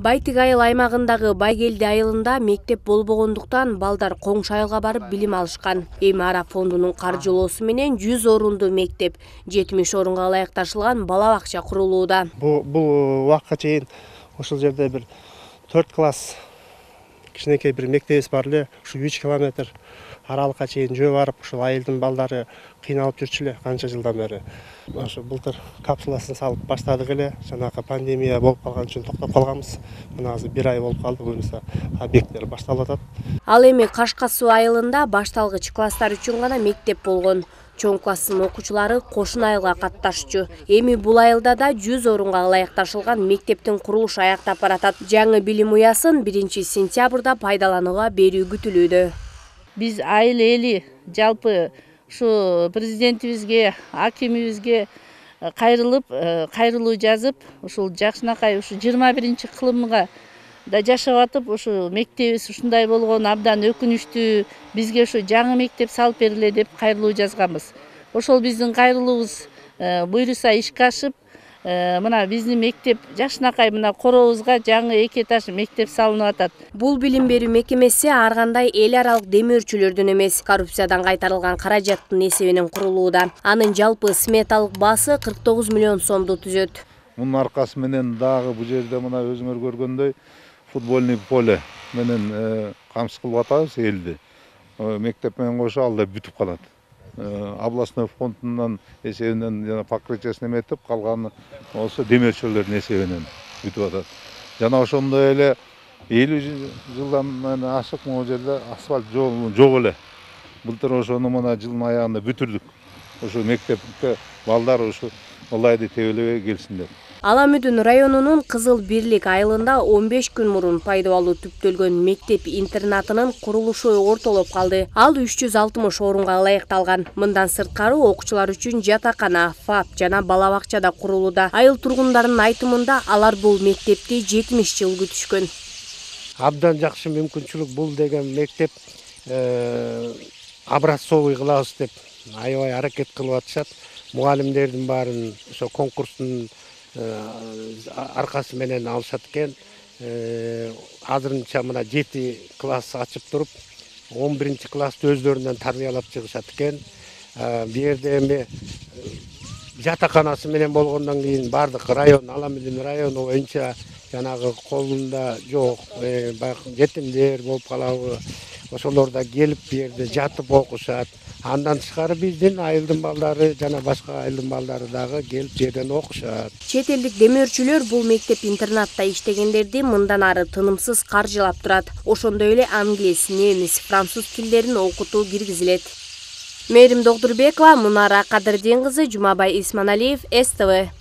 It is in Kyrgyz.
Байтык айыл аймагындагы Байгелди айылында мектеп болбогондуктан балдар коңшу айылга барып билим алышкан. Эми Ара фондунун каржылоосу менен 100 орунду мектеп, 70 орунга ылайыкташылган бала бакча курулууда. Бул убакка чейин ошол жерде бир 4 класс кичинекей бир мектебибиз бар эле. Ушу 3 километр аралыкка чейин жөө барып, ушул айылдын балдары кыйналып жүрчү эле канча жылдан бери. Ошо былтыр капсуласын салып баштадык эле. Жанагы пандемия болуп калган үчүн токтоп калганбыз. Мына азыр 1 ай болуп калды, буюрса объекттер башталып атат. Ал эми Кашка суу айылында башталгыч класстар үчүн гана мектеп болгон. Чоң класстын окуучулары кошун айылга катташчу. Эми бул айылда да 100 орунга ылайыкташылган мектептин курулушу аяктап баратат. Жаңы билим уясын 1 сентябрда пайдаланууга берүү күтүлүүдө. Биз айыл эли жалпы ушу президентибизге, акимибизге кайрылып, кайрылуу жазып, ушул жакшынакай ушу 21-кылымга да жашап атып, ушу мектебибиз ушундай болгон абдан өкүнүчтүү, бизге ушу жаңы мектеп салып бериле деп кайрылуу жазганбыз. Ошол биздин кайрылуубуз буйруса ишке ашып, мына биздин мектеп жакшынакай мына коробузга жаңы 2 этаж мектеп салынып атат. Бул билим берүү мекемеси ар кандай эл аралык демөөрчүлөрдүн эмес, коррупциядан кайтарылган каражаттын эсебинен курулууда. Анын жалпы сметалык баасы 49 миллион сомду түзөт. Мунун аркасы менен дагы бул жерде мына өзүңөр көргөндөй футбольный поле менен камсыз кылып атабыз элди. Мектеп менен кошо ал да бүтүп калат. Областной фондунан эсебинен жана покрытиясын эметип калганы болсо демөөрчүлөрдүн эсебинен бүтүп атат. Жана ошондой эле 50 жылдан ашык могу жерде асфальт жок эле. Былтыр ошону мына жылдын аягында бүтүрдүк. Ошо мектепке балдар ушу ылайды тебелебей келсин деп. Ала Мүдүн районунун Кызыл Бирлик айылында 15 күн мурун пайдалуу түптөлгөн мектеп-интернатынын курулушу ортолоп калды. Ал 360 орунга ылайыкталган. Мындан сырткары окуучулар үчүн жатакана, ФАП жана бала бакча да курулууда. Айыл тургундарынын айтымында алар бул мектепти 70 жыл күтүшкөн. Абдан жакшы мүмкүнчүлүк, бул деген мектеп образцовый кылабыз деп аябай аракет кылып атышат. Мугалимдердин баарын ошо конкурстун аркасы менен алышат экен. Азырынча мына 7 класс ачып туруп, 11-классты өздөрүнөн тарбиялап чыгышат экен. Бу жерде эми жатаканасы менен болгондон кийин бардык район, Ала Мүдүн району боюнча жанагы колунда жок, жетимдер болуп калабы, ошолор да келип бу жерде жатып окушат. Андан тышкары биздин айылдын балдары жана башка айылдын балдары дагы келип жерден окушат. Чет элдик демөөрчүлөр бул мектеп-интернатта иштегендерди мындан ары тынымсыз каржылап турат. Ошондой эле англис, немис, француз тилдерин окутуу киргизилет. Мээрим Догдурбекова, Мунара Кадырдин кызы, Жумабай Исманалиев, СТВ.